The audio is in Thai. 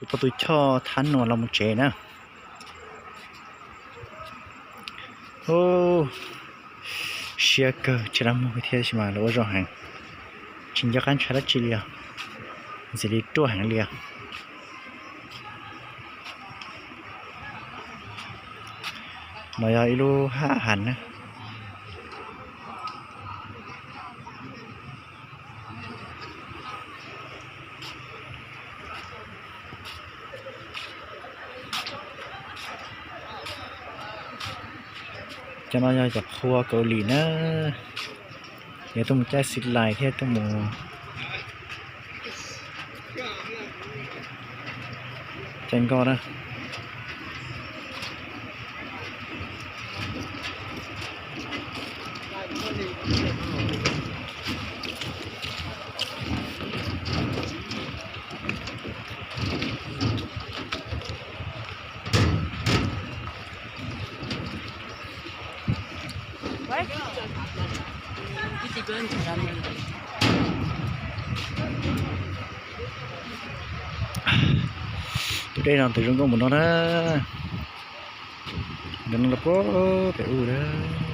กูตัวช่อทันนวลเรามุเจนะโอ้เชียร์จะทำมือเทียชิมาแล้วว่าจะหังจริงจังกันชาร์จจิเลียจะได้ตัวหังเลียหน่อยอีลู5 หันนะจะน้อยจากครัวเกาหลีนะเดี๋ยวต้องแจ้สิทธิ์ไลน์เที่ยต้องมูเจนก็นะตัวได้นอนตัวจงก็หมดแล้วนะเดี๋ยวน้องละก็ไปอู้แล้ว